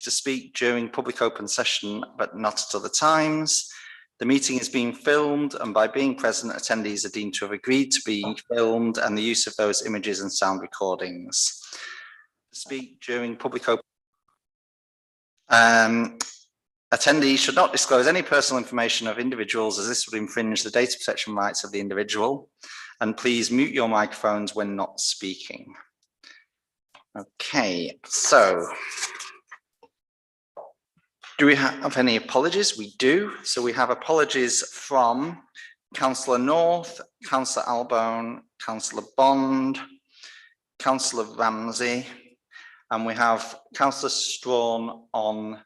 to speak during public open session, but not at other times. The meeting is being filmed, and by being present, attendees are deemed to have agreed to be filmed and the use of those images and sound recordings. To speak during public open attendees should not disclose any personal information of individuals, as this would infringe the data protection rights of the individual. And please mute your microphones when not speaking. Okay, so do we have any apologies? We do. So we have apologies from Councillor North, Councillor Albone, Councillor Bond, Councillor Ramsey, and we have Councillor Strawn on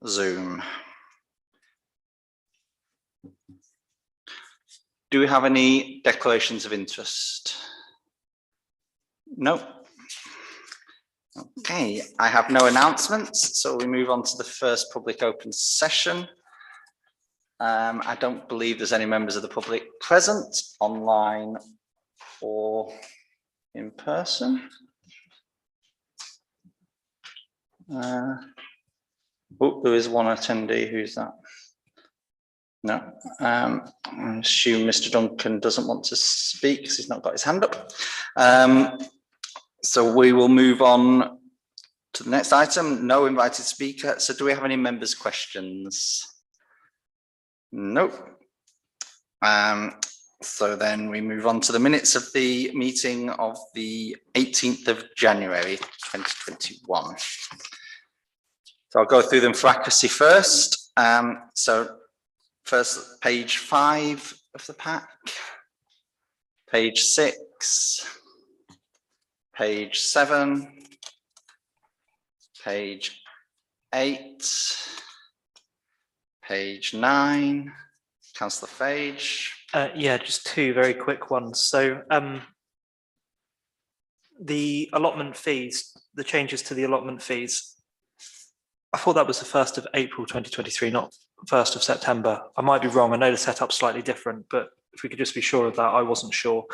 Zoom. Do we have any declarations of interest? No. Okay, I have no announcements, so we move on to the first public open session. I don't believe there's any members of the public present, online or in person. Oh, there is one attendee. Who's that? No, I assume Mr. Duncan doesn't want to speak because he's not got his hand up. So we will move on to the next item. No invited speaker. So do we have any members' questions? Nope. So then we move on to the minutes of the meeting of the 18th of January 2021. So I'll go through them for accuracy first. So first, page 5 of the pack, page 6, page 7, page 8, page 9. Councillor Fage. Yeah, just two very quick ones. So the allotment fees, the changes to the allotment fees, I thought that was the 1st of April 2023, not 1st of September. I might be wrong. I know the setup's slightly different, but if we could just be sure of that, I wasn't sure.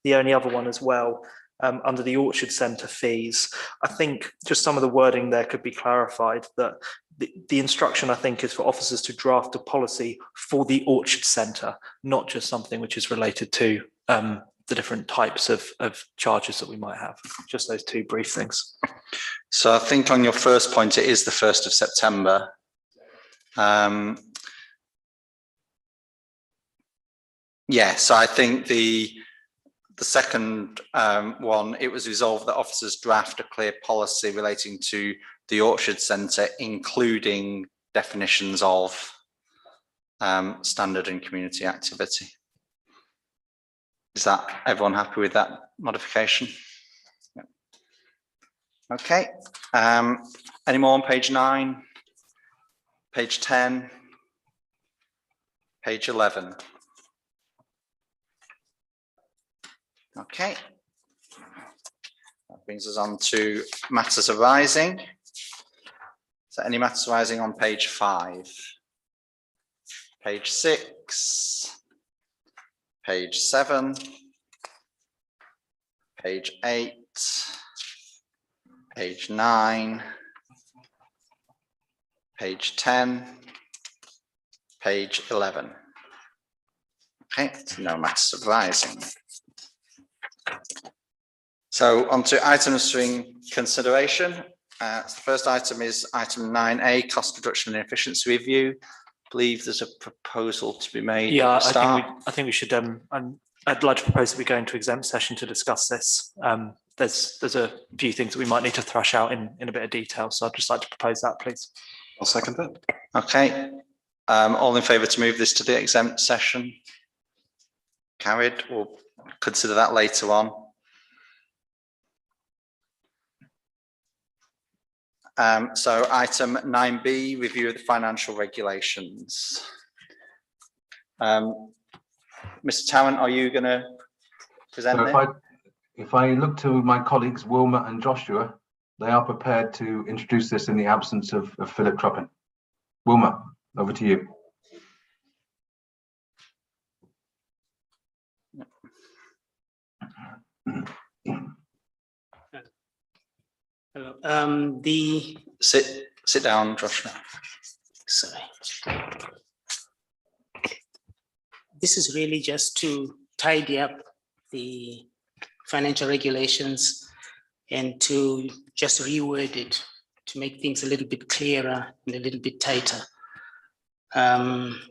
The only other one as well, under the Orchard Centre fees, I think just some of the wording there could be clarified, that the instruction, I think, is for officers to draft a policy for the Orchard Centre, not just something which is related to the different types of charges that we might have. Just those two brief things. So I think on your first point, it is the 1st of September. Yeah, so I think the second one, it was resolved that officers draft a clear policy relating to the Orchard Centre, including definitions of standard and community activity. Is that everyone happy with that modification? Yeah. Okay. Any more on page 9, page 10, page 11? Okay. That brings us on to matters arising. So any matters arising on page 5, page 6, page 7, page 8, page 9, page 10, page 11. Okay, so no matters arising. So on to items for consideration. The first item is item 9A, cost reduction and efficiency review. I believe there's a proposal to be made. Yeah, I think we should. I'd like to propose that we go into exempt session to discuss this. There's a few things that we might need to thrash out in a bit of detail. So I'd just like to propose that, please. I'll second that. Okay. All in favour to move this to the exempt session? Carried. We'll consider that later on. So item 9B, review of the financial regulations. Mr. Tarrant, are you going to present so if I look to my colleagues Wilma and Joshua, they are prepared to introduce this in the absence of Philip Truppin. Wilma, over to you. Hello. Sit down, Joshua. Sorry. This is really just to tidy up the financial regulations and to just reword it to make things a little bit clearer and a little bit tighter.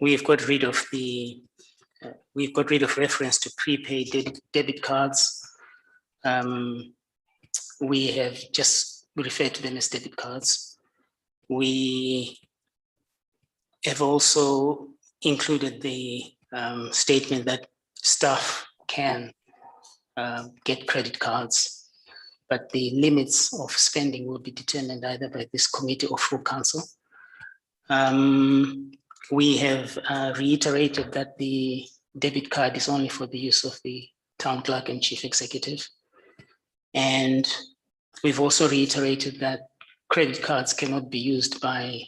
We've got rid of reference to prepaid debit cards. We have just referred to them as debit cards. We have also included the statement that staff can get credit cards, but the limits of spending will be determined either by this committee or full council. We have reiterated that the debit card is only for the use of the town clerk and chief executive. And we've also reiterated that credit cards cannot be used by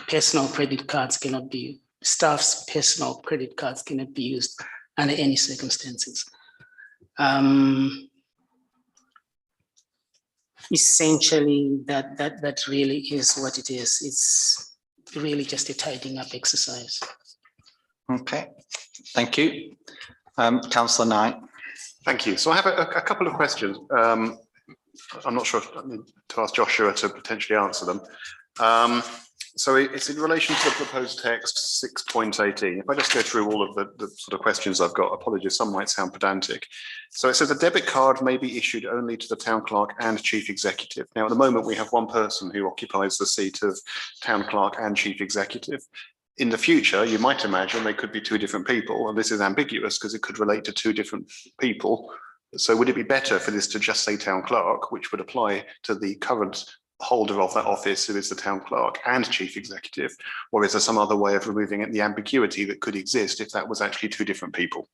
personal credit cards cannot be, staff's personal credit cards cannot be used under any circumstances. Essentially, that really is what it is. It's really just a tidying up exercise. Okay, thank you. Councillor Knight. Thank you. So I have a couple of questions. I'm not sure if I need to ask Joshua to potentially answer them. So it's in relation to the proposed text 6.18. If I just go through all of the sort of questions I've got, apologies, some might sound pedantic. So it says a debit card may be issued only to the town clerk and chief executive. Now, at the moment, we have one person who occupies the seat of town clerk and chief executive. In the future, you might imagine they could be two different people, and this is ambiguous because it could relate to two different people. So would it be better for this to just say town clerk, which would apply to the current holder of that office, who is the town clerk and chief executive, or is there some other way of removing the ambiguity that could exist if that was actually two different people?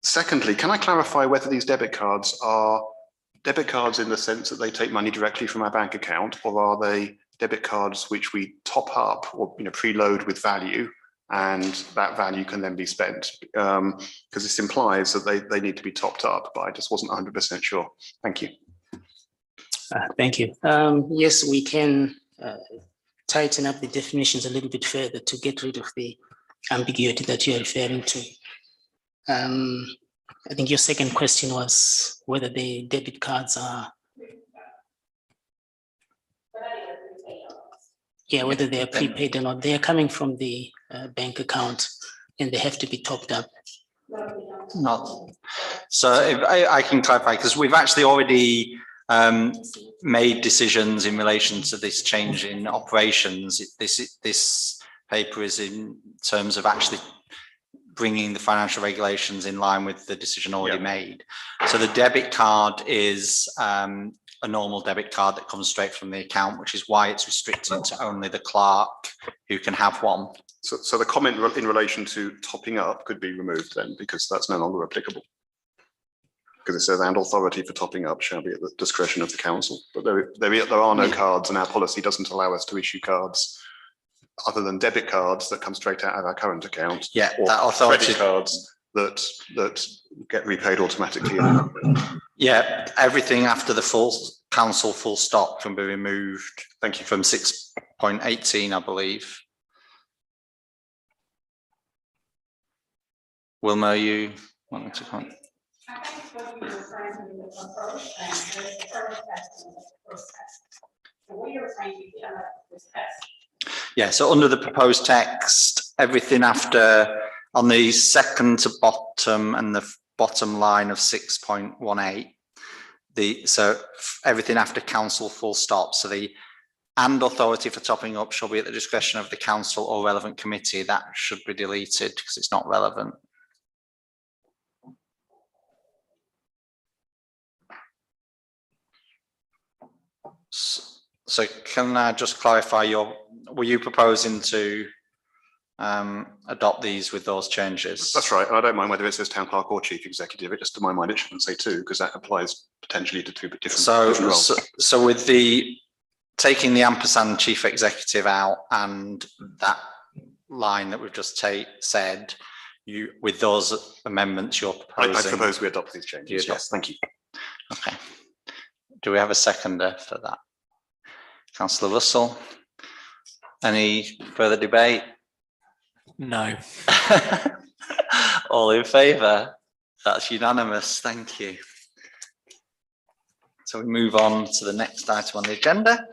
Secondly, can I clarify whether these debit cards are debit cards in the sense that they take money directly from our bank account, or are they debit cards which we top up or preload with value, and that value can then be spent? Because this implies that they need to be topped up, but I just wasn't 100% sure. Thank you. Thank you. Yes, we can tighten up the definitions a little bit further to get rid of the ambiguity that you're referring to. I think your second question was whether the debit cards are, whether they are prepaid or not. They are coming from the bank account and they have to be topped up. Not. So if I can clarify, because we've actually already made decisions in relation to this change in operations. This paper is in terms of actually bringing the financial regulations in line with the decision already made. So the debit card is a normal debit card that comes straight from the account, which is why it's restricted to only the clerk who can have one. So the comment in relation to topping up could be removed then, because that's no longer applicable. Because it says, and authority for topping up shall be at the discretion of the council. But there are no cards, and our policy doesn't allow us to issue cards other than debit cards that come straight out of our current account. Yeah, or that authority credit cards that get repaid automatically. Yeah, everything after the full council full stop can be removed. Thank you. From 6.18, I believe. Wilma, you wanting to comment? Yeah, so under the proposed text, everything after, on the second to bottom and the bottom line of 6.18, so everything after council full stop, so the and authority for topping up shall be at the discretion of the council or relevant committee, that should be deleted because it's not relevant. So can I just clarify, were you proposing to adopt these with those changes? That's right. I don't mind whether it says town clerk or chief executive. It just, to my mind, it shouldn't say two, because that applies potentially to two different roles. So with the taking the ampersand chief executive out and that line that we've just said, you with those amendments you're proposing. I propose we adopt these changes. Yes, thank you. Okay. Do we have a seconder for that? Councillor Russell. Any further debate? No. All in favour? That's unanimous. Thank you. So we move on to the next item on the agenda,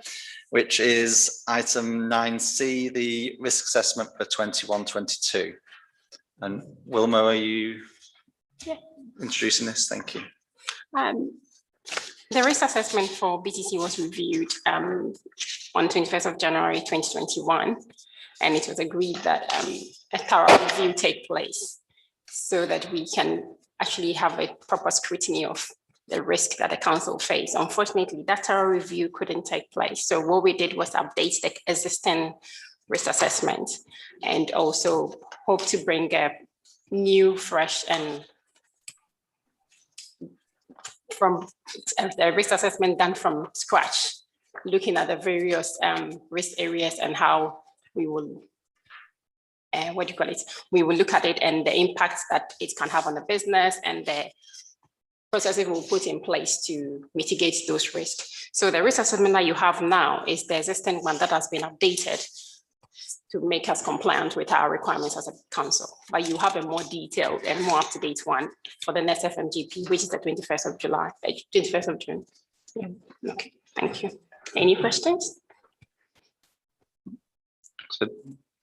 which is item 9C, the risk assessment for 21-22. And Wilma, are you introducing this? Thank you. The risk assessment for BTC was reviewed on 21st of January 2021, and it was agreed that a thorough review take place so that we can actually have a proper scrutiny of the risk that the council faced. Unfortunately, that thorough review couldn't take place. So what we did was update the existing risk assessment and also hope to bring a new, fresh, and from the risk assessment done from scratch, looking at the various risk areas and how we will, we will look at it and the impacts that it can have on the business and the processes we'll put in place to mitigate those risks. So the risk assessment that you have now is the existing one that has been updated to make us compliant with our requirements as a council. But you have a more detailed and more up-to-date one for the next FMGP, which is the 21st of July, 21st of June. Yeah. Okay, thank you. Any questions? So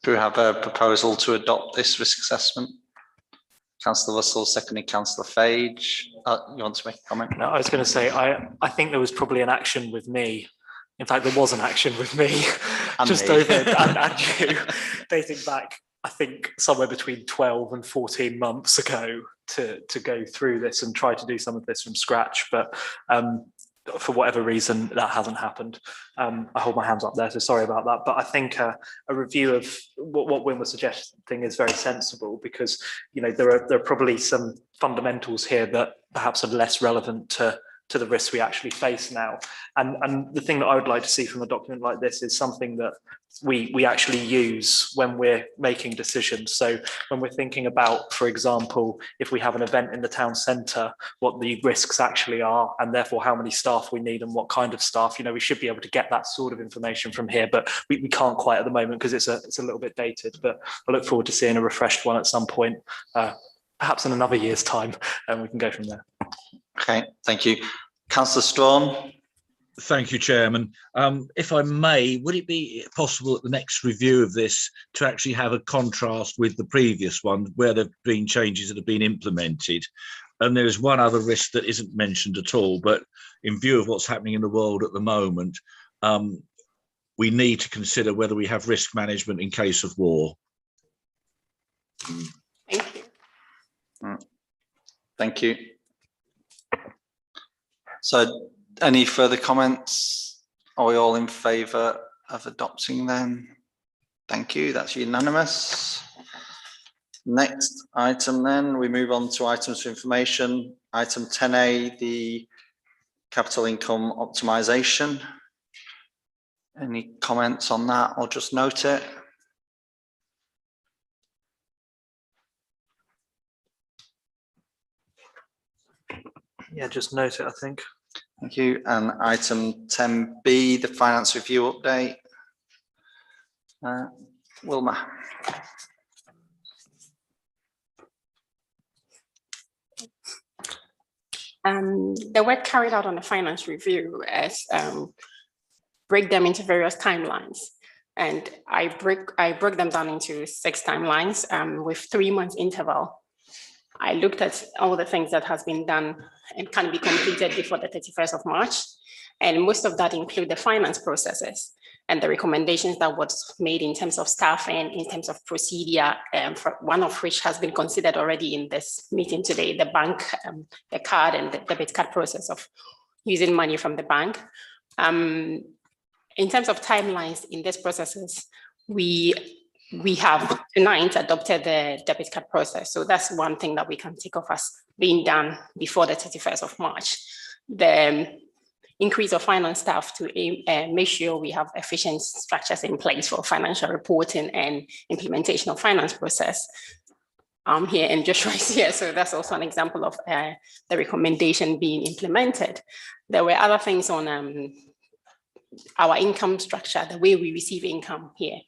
do we have a proposal to adopt this risk assessment? Councillor Russell, secondly, Councillor Fage. You want to make a comment? No, I was going to say, I think there was probably an action with me. In fact, there was an action with me and you, dating back, I think, somewhere between 12 and 14 months ago to go through this and try to do some of this from scratch. But for whatever reason, that hasn't happened. I hold my hands up there, so sorry about that. But I think a review of what Wim was suggesting is very sensible because, you know, there are probably some fundamentals here that perhaps are less relevant to the risks we actually face now. And the thing that I would like to see from a document like this is something that we actually use when we're making decisions. So when we're thinking about, for example, if we have an event in the town centre, what the risks actually are, and therefore how many staff we need and what kind of staff, you know, we should be able to get that sort of information from here, but we can't quite at the moment because it's a little bit dated, but I look forward to seeing a refreshed one at some point, perhaps in another year's time, and we can go from there. Okay, thank you. Councillor Strawn. Thank you, Chairman. If I may, would it be possible at the next review of this to actually have a contrast with the previous one where there have been changes that have been implemented? And there is one other risk that isn't mentioned at all, but in view of what's happening in the world at the moment, we need to consider whether we have risk management in case of war. Thank you. Thank you. So any further comments? Are we all in favour of adopting them? Thank you, that's unanimous. Next item then, we move on to items for information. Item 10A, the capital income optimisation. Any comments on that or just note it? Yeah, just note it, I think. Thank you. And item 10B, the finance review update. Wilma. The work carried out on the finance review is break them into various timelines. And I broke them down into 6 timelines with 3 months interval. I looked at all the things that has been done and can be completed before the 31st of March. And most of that include the finance processes and the recommendations that was made in terms of staffing, in terms of procedure, one of which has been considered already in this meeting today, the bank, the card and the debit card process of using money from the bank. In terms of timelines in these processes, we have tonight adopted the debit card process. So that's one thing that we can take off as being done before the 31st of March. The increase of finance staff to make sure we have efficient structures in place for financial reporting and implementation of finance process. I'm here and Joshua is here. So that's also an example of the recommendation being implemented. There were other things on our income structure, the way we receive income here.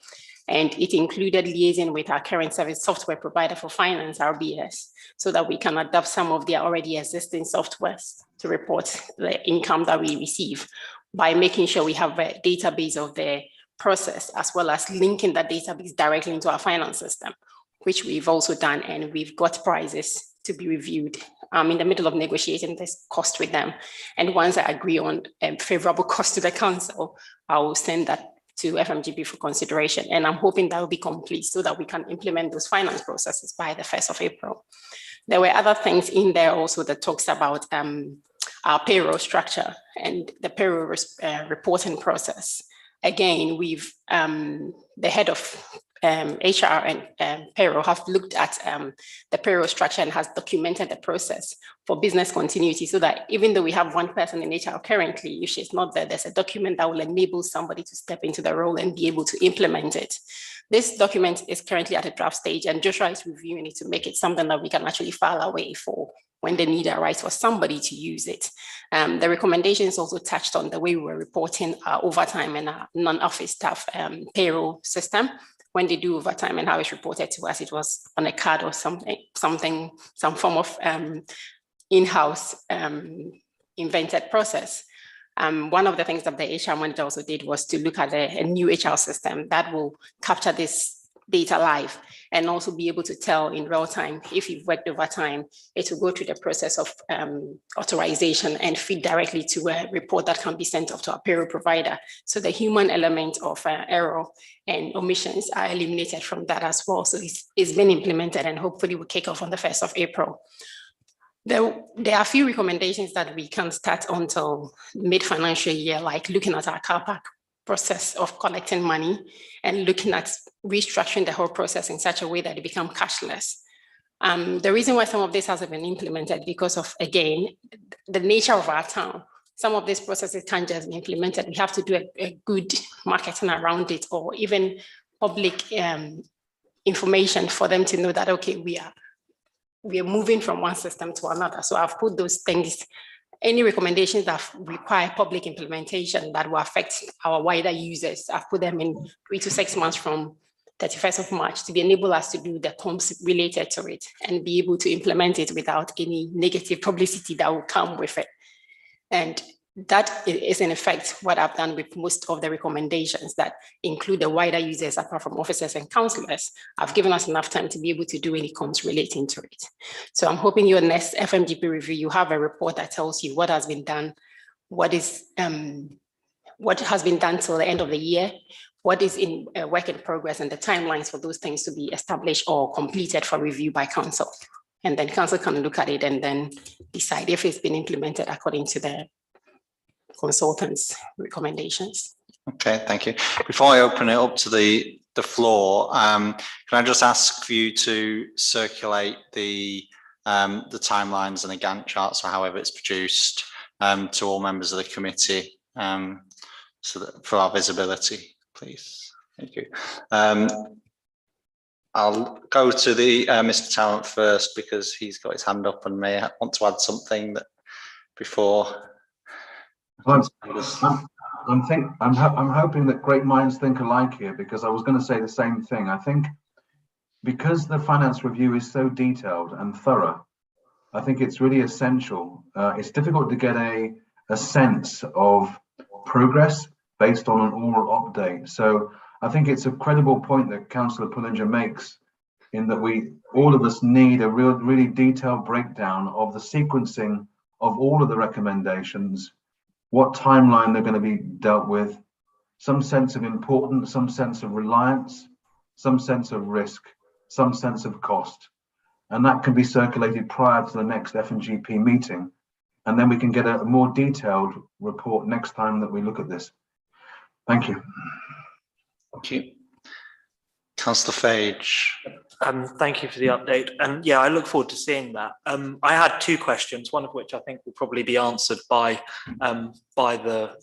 And it included liaising with our current service software provider for finance, RBS, so that we can adopt some of their already existing softwares to report the income that we receive, by making sure we have a database of the process, as well as linking that database directly into our finance system, which we've also done, and we've got prices to be reviewed. I'm in the middle of negotiating this cost with them. And once I agree on a favorable cost to the council, I will send that to FMGP for consideration. And I'm hoping that will be complete so that we can implement those finance processes by the 1st of April. There were other things in there also that talks about our payroll structure and the payroll reporting process. Again, we've, the head of HR and payroll have looked at the payroll structure and has documented the process for business continuity, so that even though we have one person in HR currently, if she's not there, there's a document that will enable somebody to step into the role and be able to implement it. This document is currently at a draft stage, and Joshua is reviewing it to make it something that we can actually file away for when the need arises for somebody to use it. The recommendations also touched on the way we were reporting our overtime and our non-office staff payroll system. When they do overtime and how it's reported to us, it was on a card or some form of in-house invented process. One of the things that the HR manager also did was to look at a new HR system that will capture this data live and also be able to tell in real time if you've worked overtime. It will go through the process of authorization and feed directly to a report that can be sent off to our payroll provider. So the human element of error and omissions are eliminated from that as well. So it's been implemented and hopefully will kick off on the 1st of April. There are a few recommendations that we can start until mid-financial year, like looking at our car park process of collecting money and looking at restructuring the whole process in such a way that it becomes cashless. The reason why some of this hasn't been implemented because of, again, the nature of our town. Some of these processes can't just be implemented. We have to do a good marketing around it, or even public information for them to know that, okay, we are moving from one system to another. So I've put those things, any recommendations that require public implementation that will affect our wider users, I've put them in 3 to 6 months from 31st of March to enable us to do the comms related to it and be able to implement it without any negative publicity that will come with it. And that is in effect what I've done with most of the recommendations that include the wider users apart from officers and councillors. I've given us enough time to be able to do any comms relating to it. So I'm hoping your next FMGP review, you have a report that tells you what has been done, what has been done till the end of the year, what is in work in progress, and the timelines for those things to be established or completed for review by council. And then council can look at it and then decide if it's been implemented according to the consultants' recommendations. Okay, thank you. Before I open it up to the floor, can I just ask for you to circulate the timelines and the Gantt charts, or however it's produced, to all members of the committee, so that for our visibility, please. Thank you. I'll go to the Mr. Tarrant first because he's got his hand up and may want to add something that before. I'm hoping that great minds think alike here, because I was going to say the same thing. I think because the finance review is so detailed and thorough, I think it's really essential. It's difficult to get a sense of progress based on an oral update. So I think it's a credible point that Councillor Pullinger makes, in that all of us need a really detailed breakdown of the sequencing of all of the recommendations, what timeline they're going to be dealt with, some sense of importance, some sense of reliance, some sense of risk, some sense of cost. And that can be circulated prior to the next FMGP meeting. And then we can get a more detailed report next time that we look at this. Thank you. Thank you. Councillor Fage. Thank you for the update. And yeah, I look forward to seeing that. I had 2 questions, one of which I think will probably be answered by the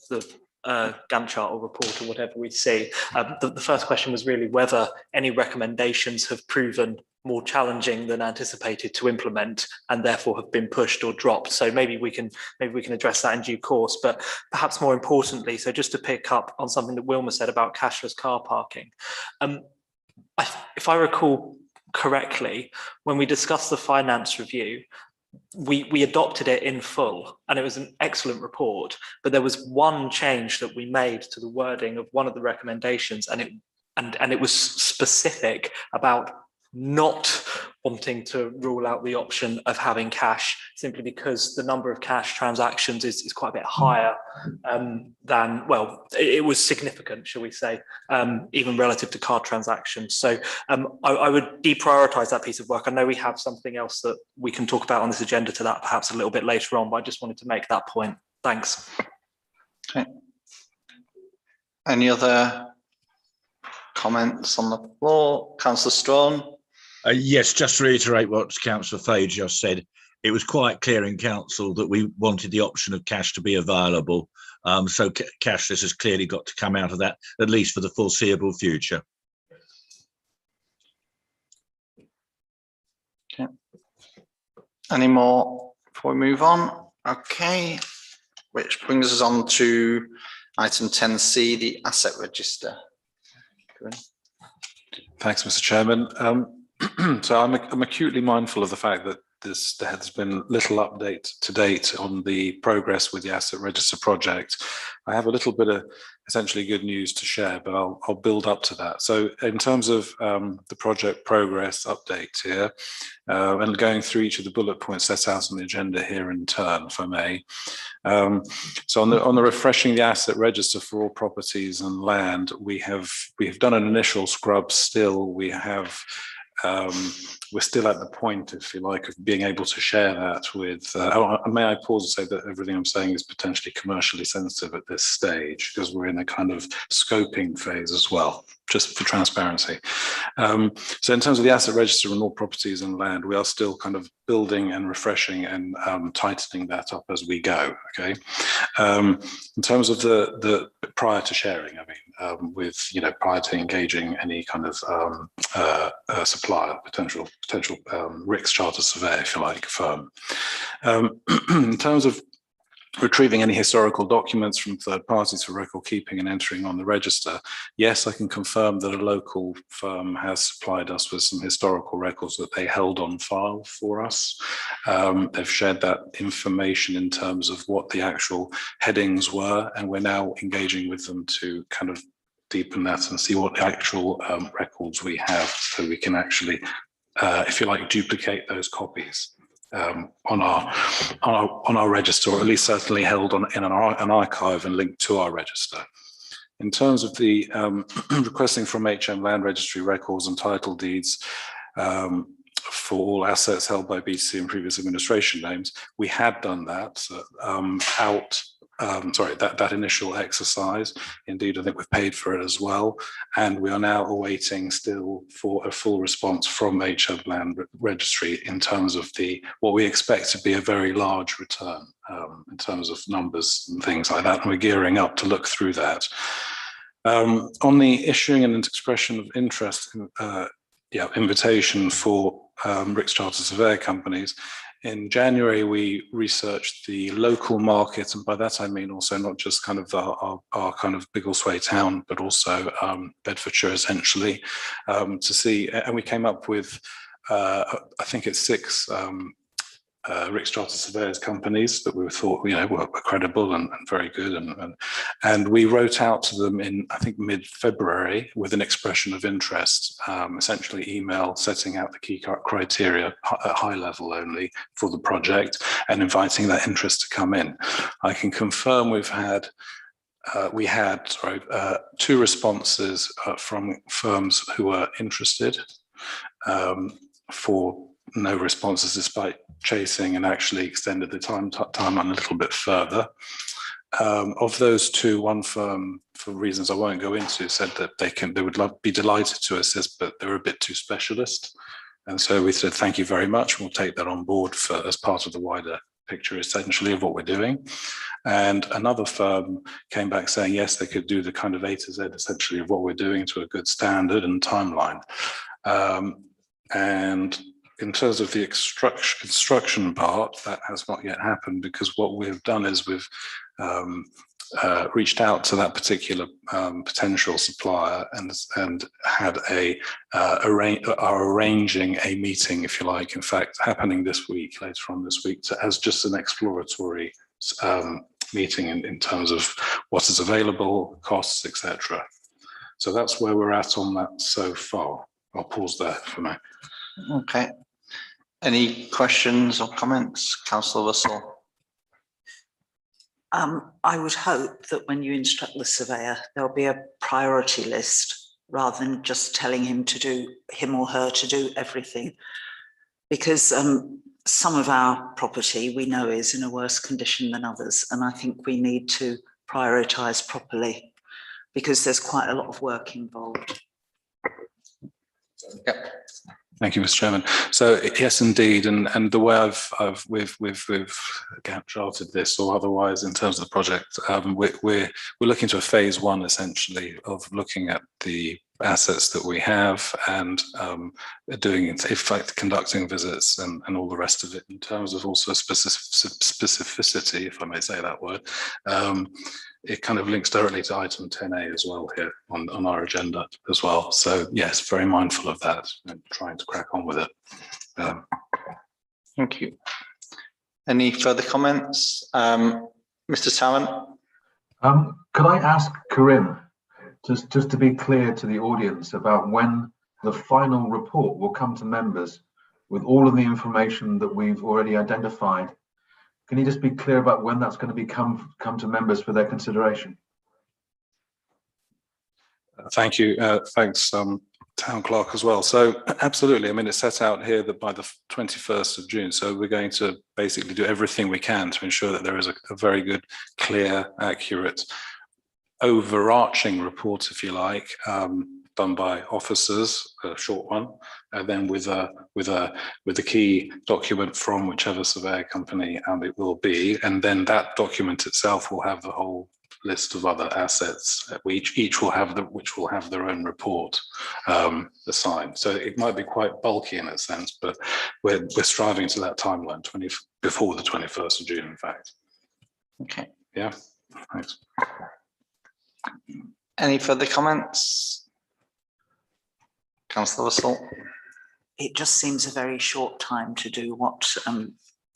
Gantt chart or report or whatever we see. The first question was really whether any recommendations have proven more challenging than anticipated to implement and therefore have been pushed or dropped. So maybe we can address that in due course. But perhaps more importantly, so just to pick up on something that Wilma said about cashless car parking, if I recall correctly, when we discussed the finance review, we adopted it in full, and it was an excellent report. But there was one change that we made to the wording of one of the recommendations, and it was specific about not wanting to rule out the option of having cash, simply because the number of cash transactions is quite a bit higher than, well, it was significant, shall we say, even relative to card transactions. So I would deprioritize that piece of work. I know we have something else that we can talk about on this agenda to that perhaps a little bit later on, but I just wanted to make that point. Thanks. Okay. Any other comments on the floor? Councillor Strawn? Yes, just to reiterate what Councillor Fay just said, it was quite clear in council that we wanted the option of cash to be available. So cashless has clearly got to come out of that, at least for the foreseeable future. Okay. Any more before we move on? Okay, which brings us on to item 10C, the asset register. Thanks, Mr. Chairman. So I'm acutely mindful of the fact that there has been little update to date on the progress with the asset register project. I have a little bit of essentially good news to share, but I'll build up to that. So in terms of the project progress update here, and going through each of the bullet points set out on the agenda here in turn, if I may. So on the refreshing the asset register for all properties and land, we have done an initial scrub. Still, we have. We're still at the point, if you like, of being able to share that with. May I pause and say that everything I'm saying is potentially commercially sensitive at this stage, because we're in a kind of scoping phase as well, just for transparency. So in terms of the asset register and all properties and land, we are still kind of building and refreshing and tightening that up as we go. Okay. In terms of the prior to sharing, I mean, with prior to engaging any kind of supplier, potential RICS charter surveyor, if you like, firm. In terms of retrieving any historical documents from third parties for record keeping and entering on the register, yes, I can confirm that a local firm has supplied us with some historical records that they held on file for us. They've shared that information in terms of what the actual headings were, and we're now engaging with them to kind of deepen that and see what the actual records we have, so we can actually, if you like, duplicate those copies on our register, or at least certainly held in an archive and linked to our register. In terms of the requesting from HM Land Registry records and title deeds for all assets held by BTC and previous administration names, we had done that that initial exercise. Indeed, I think we've paid for it as well, and we are now awaiting still for a full response from HM Land Registry in terms of what we expect to be a very large return in terms of numbers and things like that, and we're gearing up to look through that. On the issuing and expression of interest, invitation for RICS charter surveyor companies. In January, we researched the local market, and by that I mean also not just kind of our kind of Biggleswade town, but also Bedfordshire essentially, to see, and we came up with, I think it's 6 RICS charter surveyors companies that we thought were credible and very good, and we wrote out to them in, I think, mid-February with an expression of interest, essentially email setting out the key criteria at high level only for the project, and inviting that interest to come in. I can confirm we had 2 responses from firms who were interested, for no responses despite chasing, and actually extended the timeline a little bit further. Of those 2, one firm, for reasons I won't go into, said that they would be delighted to assist, but they're a bit too specialist. And so we said, thank you very much. We'll take that on board as part of the wider picture, essentially, of what we're doing. And another firm came back saying, yes, they could do the kind of A to Z, essentially, of what we're doing to a good standard and timeline. And in terms of the construction part, that has not yet happened, because what we've done is we've reached out to that particular potential supplier and had are arranging a meeting, if you like, in fact, happening this week, later on this week, as just an exploratory meeting in terms of what is available, costs, etc. So that's where we're at on that so far. I'll pause there for now. Okay. Any questions or comments, Councillor Russell? I would hope that when you instruct the surveyor, there'll be a priority list rather than just telling him or her to do everything. Because some of our property we know is in a worse condition than others. And I think we need to prioritise properly, because there's quite a lot of work involved. Yep. Thank you, Mr. Chairman. So yes, indeed, and the way we've charted this, or otherwise, in terms of the project, we're looking to a phase one, essentially, of looking at the assets that we have and doing, in fact, conducting visits and all the rest of it. In terms of also specificity, if I may say that word, it kind of links directly to item 10A as well here on our agenda as well. So yes, very mindful of that and trying to crack on with it. Thank you. Any further comments? Mr. Tarrant? Could I ask Corinne, just to be clear to the audience, about when the final report will come to members with all of the information that we've already identified? Can you just be clear about when that's going to come to members for their consideration? Thank you. Thanks, Town Clerk, as well. So absolutely. I mean, it's set out here that by the 21st of June. So we're going to basically do everything we can to ensure that there is a very good, clear, accurate, overarching report, if you like, done by officers, a short one, and then with a key document from whichever surveyor company it will be, and then that document itself will have the whole list of other assets. Each will have which will have their own report assigned. So it might be quite bulky in a sense, but we're striving to that timeline, before the 21st of June, in fact. Okay. Yeah. Thanks. Any further comments? Councillor Russell? It just seems a very short time to do what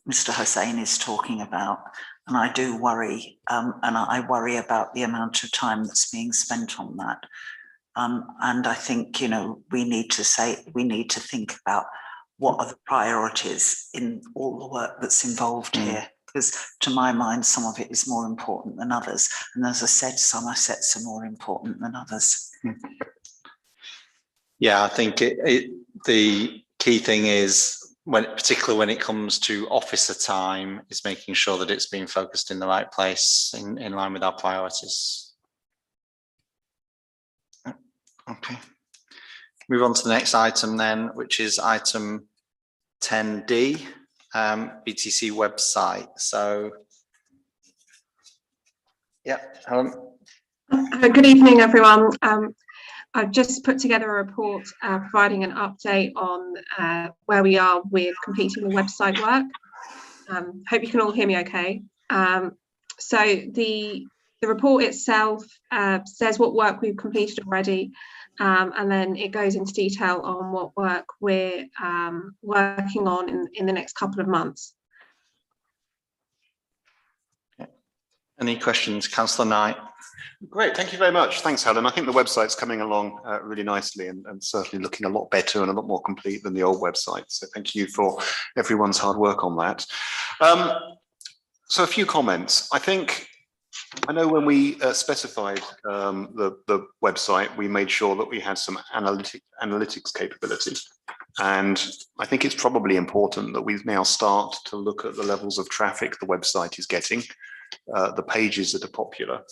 Mr. Hussain is talking about. And I do worry, and I worry about the amount of time that's being spent on that. And I think, we need to think about what are the priorities in all the work that's involved here. Because to my mind, some of it is more important than others. And as I said, some assets are more important than others. Yeah, I think the key thing is, particularly when it comes to officer time, is making sure that it's being focused in the right place, in line with our priorities. Okay. Move on to the next item then, which is item 10D, BTC website. So, yeah, Helen. Good evening, everyone. I've just put together a report providing an update on where we are with completing the website work. Hope you can all hear me okay. So the report itself says what work we've completed already, and then it goes into detail on what work we're working on in the next couple of months. Any questions, Councillor Knight? Great, thank you very much. Thanks, Helen. I think the website's coming along really nicely and certainly looking a lot better and a lot more complete than the old website. So thank you for everyone's hard work on that. So a few comments. I know when we specified the website, we made sure that we had some analytics capability. And I think it's probably important that we now start to look at the levels of traffic the website is getting, the pages that are popular,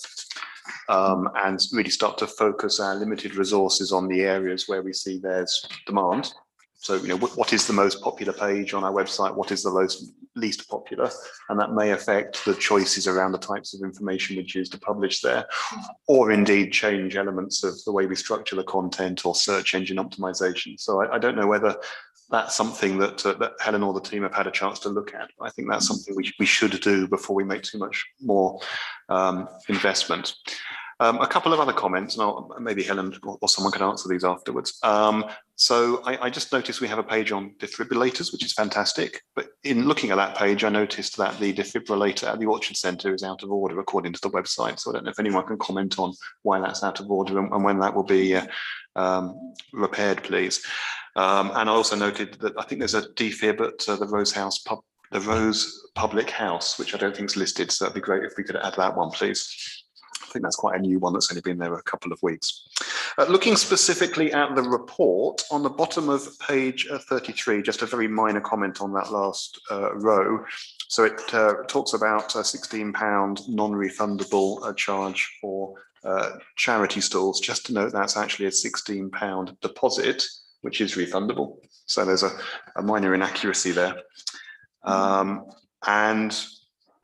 and really start to focus our limited resources on the areas where we see there's demand. So, what is the most popular page on our website? What is the least popular? And that may affect the choices around the types of information we choose to publish there, or indeed change elements of the way we structure the content or search engine optimization. So I don't know whether that's something that Helen or the team have had a chance to look at. I think that's something we should do before we make too much more investment. A couple of other comments, and maybe Helen or someone can answer these afterwards. So I just noticed we have a page on defibrillators, which is fantastic. But in looking at that page, I noticed that the defibrillator at the Orchard Centre is out of order according to the website. So I don't know if anyone can comment on why that's out of order and when that will be repaired, please. And I also noted that I think there's a defib at the Rose Public House, which I don't think is listed. So that'd be great if we could add that one, please. I think that's quite a new one that's only been there a couple of weeks. Looking specifically at the report, on the bottom of page 33, just a very minor comment on that last row. So it talks about a £16 non-refundable charge for charity stalls. Just to note, that's actually a £16 deposit, which is refundable. So there's a minor inaccuracy there.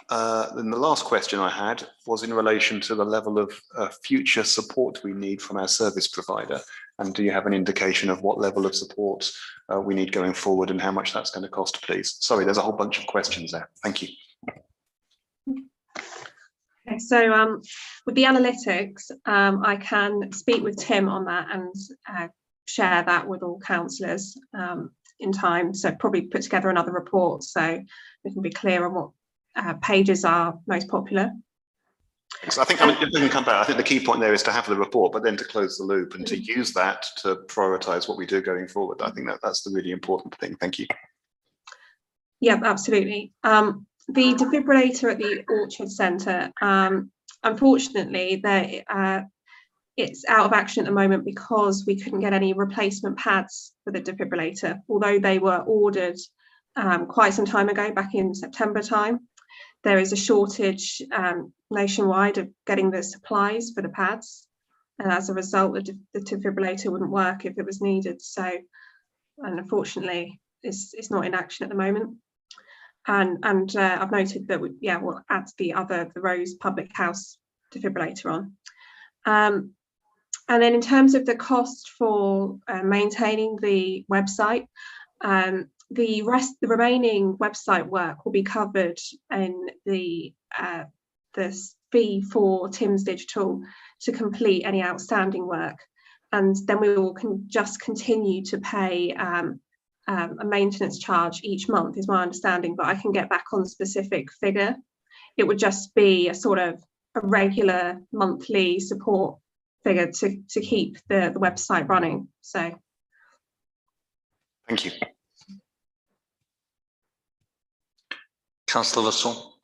Then the last question I had was in relation to the level of future support we need from our service provider. And do you have an indication of what level of support we need going forward and how much that's going to cost, please? Sorry, there's a whole bunch of questions there. Thank you. Okay, so with the analytics, I can speak with Tim on that and share that with all councillors in time. So probably put together another report so we can be clear on what pages are most popular. So I think it doesn't come back. I think the key point there is to have the report, but then to close the loop and to use that to prioritise what we do going forward. I think that's the really important thing. Thank you. Yeah, absolutely. The defibrillator at the Orchard Centre, unfortunately, it's out of action at the moment because we couldn't get any replacement pads for the defibrillator, although they were ordered quite some time ago, back in September time. There is a shortage nationwide of getting the supplies for the pads, and as a result, the defibrillator wouldn't work if it was needed. So, and unfortunately, it's not in action at the moment. And I've noted that we'll add the Rose Public House defibrillator on. And then in terms of the cost for maintaining the website, the remaining website work will be covered in the fee for Tim's Digital to complete any outstanding work, and then we will just continue to pay a maintenance charge each month, is my understanding, but I can get back on the specific figure. It would just be a sort of a regular monthly support figure to keep the website running. So thank you. Councillor Russell.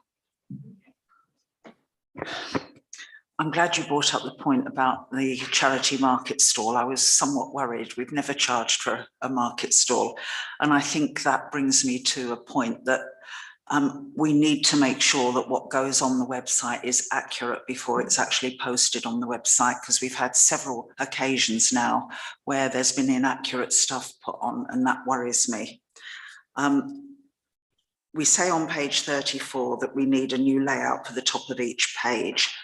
I'm glad you brought up the point about the charity market stall. I was somewhat worried. We've never charged for a market stall. And I think that brings me to a point that we need to make sure that what goes on the website is accurate before it's actually posted on the website, because we've had several occasions now where there's been inaccurate stuff put on, and that worries me. We say on page 34 that we need a new layout for the top of each page.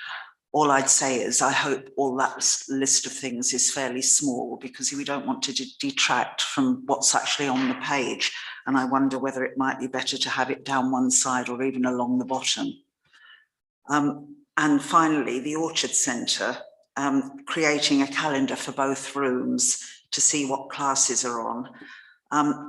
All I'd say is I hope all that list of things is fairly small, because we don't want to detract from what's actually on the page. And I wonder whether it might be better to have it down one side or even along the bottom. And finally, the Orchard Centre, creating a calendar for both rooms to see what classes are on.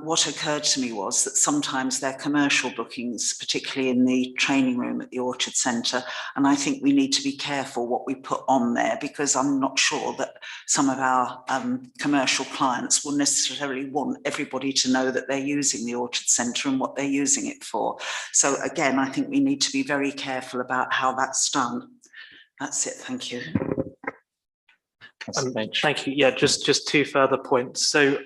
What occurred to me was that sometimes they're commercial bookings, particularly in the training room at the Orchard Centre, and I think we need to be careful what we put on there, because I'm not sure that some of our commercial clients will necessarily want everybody to know that they're using the Orchard Centre and what they're using it for. So again, I think we need to be very careful about how that's done. That's it, thank you. Thank you. Yeah, just two further points. So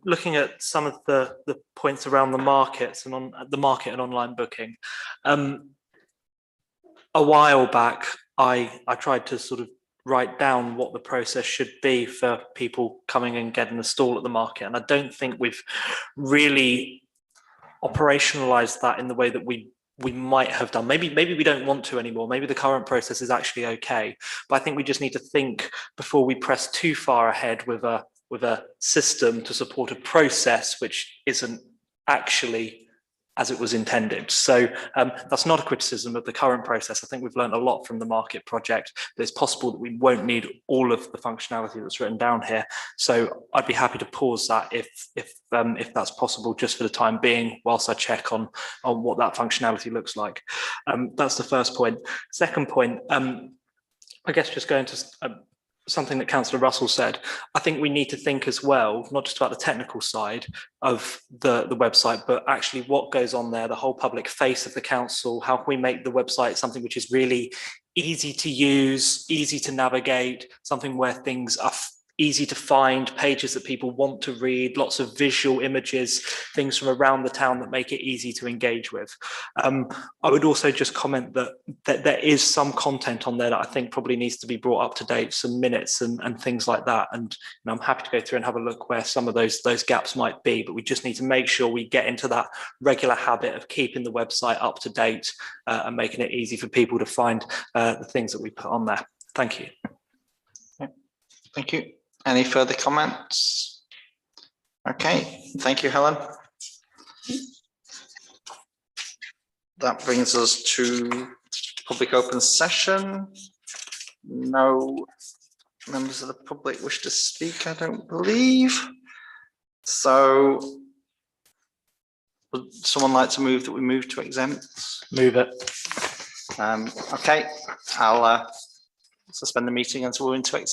looking at some of the points around the markets and on the market and online booking. A while back, I tried to sort of write down what the process should be for people coming and getting a stall at the market, and I don't think we've really operationalized that in the way that we might have done. Maybe we don't want to anymore. Maybe the current process is actually okay. But I think we just need to think before we press too far ahead with a with a system to support a process which isn't actually as it was intended. So that's not a criticism of the current process. I think we've learned a lot from the market project, but it's possible that we won't need all of the functionality that's written down here. So I'd be happy to pause that if that's possible, just for the time being, whilst I check on what that functionality looks like. That's the first point. Second point, I guess just going to something that Councillor Russell said, I think we need to think as well, not just about the technical side of the website, but actually what goes on there, the whole public face of the council. How can we make the website something which is really easy to use, easy to navigate, something where things are easy to find, pages that people want to read, lots of visual images, things from around the town that make it easy to engage with. I would also just comment that there is some content on there that I think probably needs to be brought up to date, some minutes and things like that. And I'm happy to go through and have a look where some of those gaps might be, but we just need to make sure we get into that regular habit of keeping the website up to date and making it easy for people to find the things that we put on there. Thank you. Thank you. Any further comments? Okay, thank you, Helen. That brings us to public open session. No members of the public wish to speak, I don't believe. So would someone like to move that we move to exempts? Move it. Okay, I'll suspend the meeting until we're into exempt.